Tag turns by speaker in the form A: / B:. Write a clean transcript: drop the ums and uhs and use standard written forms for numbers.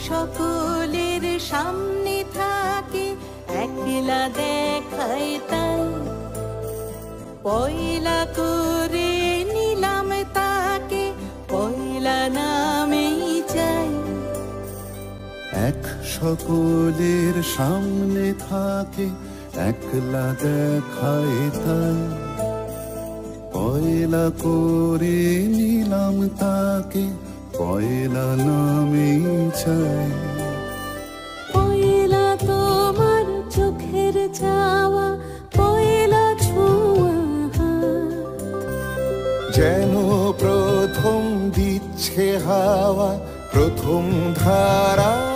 A: সকলের সামনে থাকে, একলা দেখায় তাই। পয়লা করে নিলাম তাকে, পয়লা নামেই চাই।
B: এক সকলের সামনে থাকে, একলা দেখায় তাই। পয়লা করে নিলাম তাকে, পয়লা নামেই চাই।
A: পয়লা তোমার চোখের চাওয়া, পয়লা ছোঁয়া হাত।
B: যেন প্রথম দিচ্ছে হাওয়া, প্রথম ধারা